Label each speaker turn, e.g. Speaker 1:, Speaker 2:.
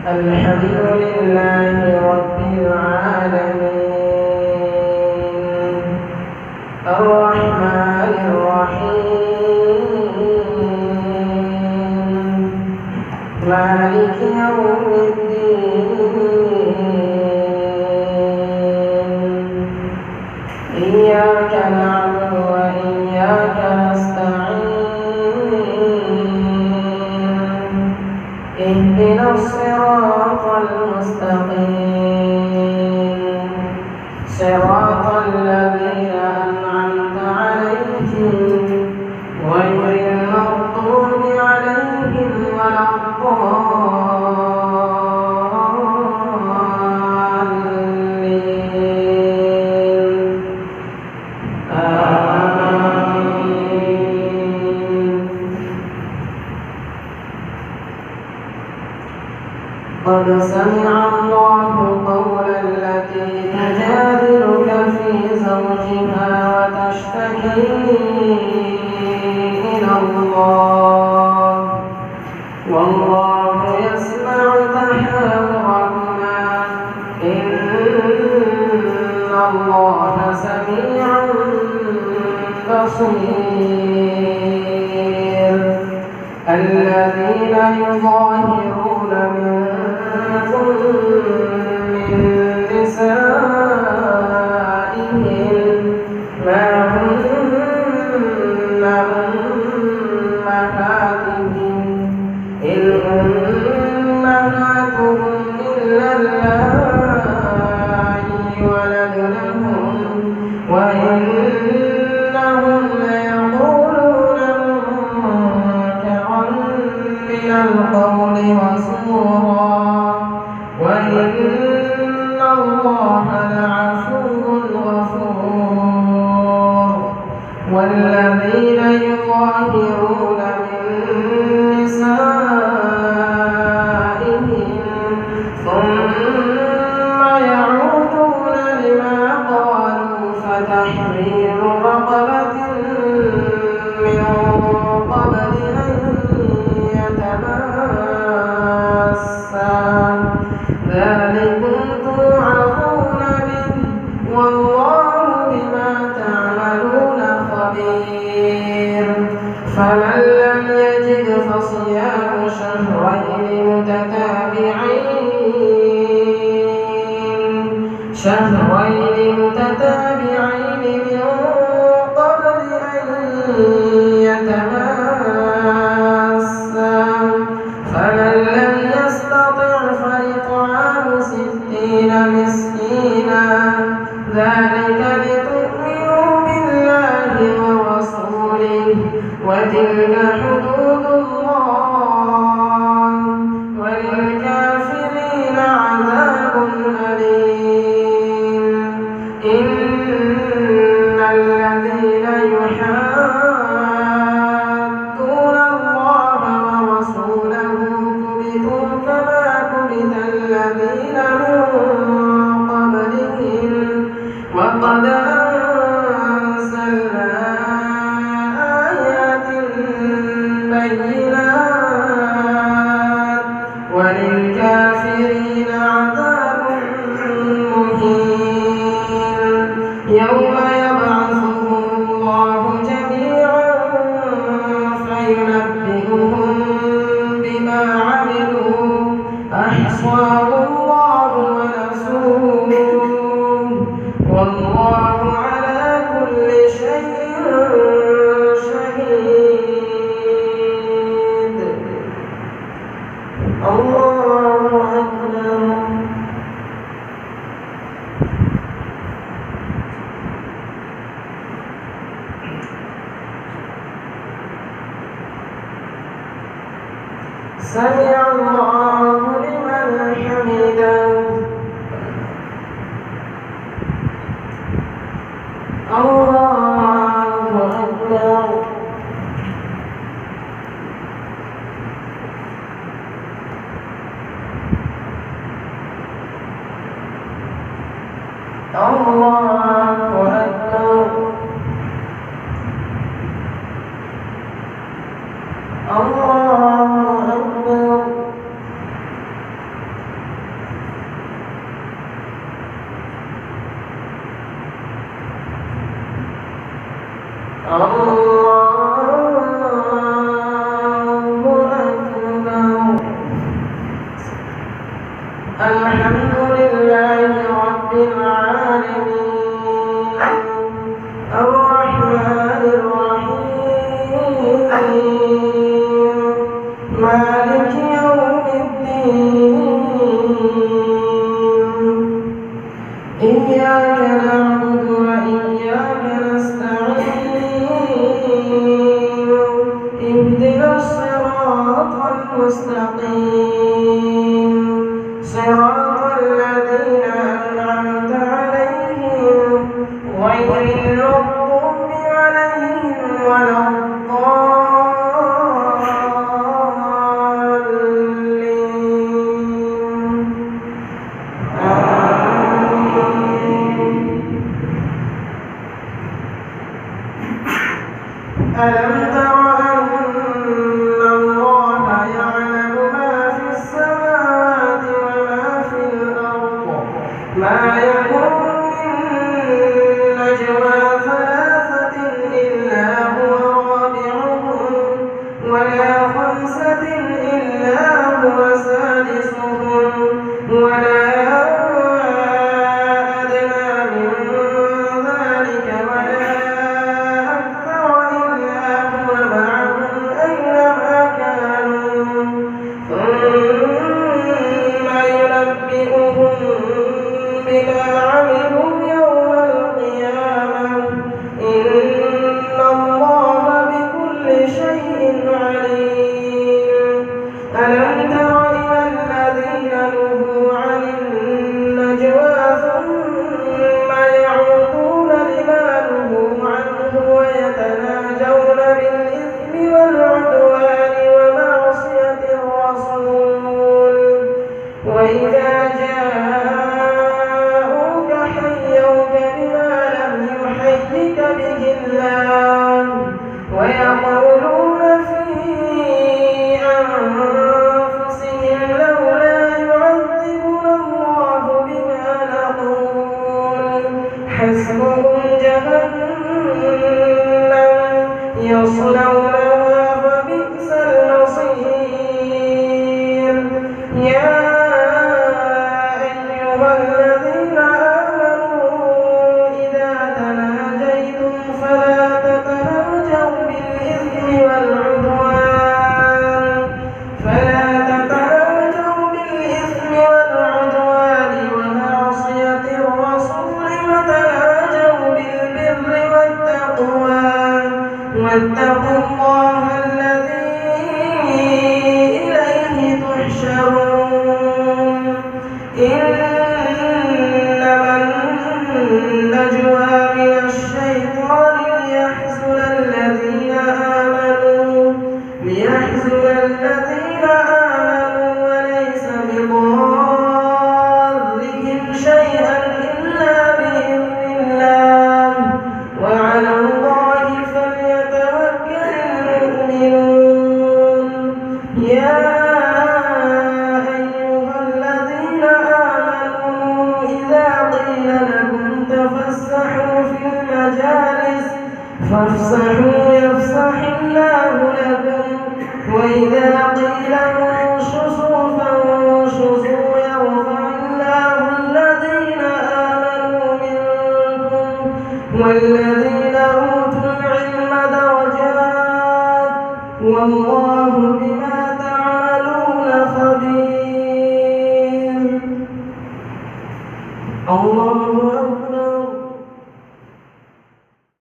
Speaker 1: الحمد لله رب العالمين الرحمن الرحيم مالك يوم الدين إياك نعبد وإياك نستعين اهدنا الصراط المستقيم صراط الذين أنعمت عليهم غير المغضوب عليهم ولا الضالين آمين. قد سمع الله قول التي تجادلك في زوجها وتشتكي إلى الله والله يسمع تحاوركما إن الله سميع بصير. الذين يظاهرون منكم من نسائهم ما هن أمهاتهم إن أمهاتهم إلا اللائي ولدنهم وإنهم ليقولون منكرا من القول وزورا وإن الله لعفو غفور. والذين يظاهرون من نسائهم ثم يعودون لما قالوا فتحرير رقبة من قبل أن يتماسا ذلكم توعظون به والله بما تعملون خبير. فمن لم يجد فصيام شهرين متتابعين من قبل أن يتماسا فمن لم يستطع فإطعام 60 مسكينا ذلك لتؤمنوا بالله ورسوله وتلك حدود الله وللكافرين عذاب أليم. إن الذين يحادون الله ورسوله كبتوا كما كبت الذين من قبلهم وقد أنزلنا آيات بينات وللكافرين عذاب مهين. يوم يبعثهم الله جميعا فينبئهم بما عملوا أحصاه الله ونسوه والله على كل شيء شهيد. الله أكبر. سمع الله لمن حمده. الله أكبر. الله أكبر. الله أكبر. إياك نعبد وإياك نستعين اهدنا الصراط المستقيم صراط الذين أنعمت عليهم غير المغضوب عليهم ولا ألم تر أن الله يعلم ما في السماوات وما في الأرض ما يكون من نجوى ثلاثة إلا هو رابعهم ولا خمسة إلا هو سادسهم ولا بما عملوا يوم القيامة إن الله بكل شيء عليم ألم تر إلى الذين نهوا عن النجوى ثم يعودون لما نهوا عنه ويتناجون بالإثم والعدوان ومعصية الرسول وإذا به الله ويقولون في أنفسهم لولا يعذبنا الله بما نقول حسبهم جهنم يصلونها فبئس المصير يا أيها الذين آمنوا إذا تناجيتم فلا تتناجوا بالإثم والعدوان ومعصية الرسول وتناجوا بالبر والتقوى واتقوا الله الذي إليه تحشرون إنما النجوى من الشيطان ليحزن الذين آمنوا وليس بضارهم شيئا إلا بإذن الله وعلى الله فليتوكل المؤمنون يا أيها الذين آمنوا إذا قيل لكم تفسحوا في المجالس فافسحوا يفسح الله لكم وإذا قيل انشزوا فانشزوا يرفع الله الذين آمنوا منكم والذين أوتوا العلم درجات والله بما تعملون خبير. الله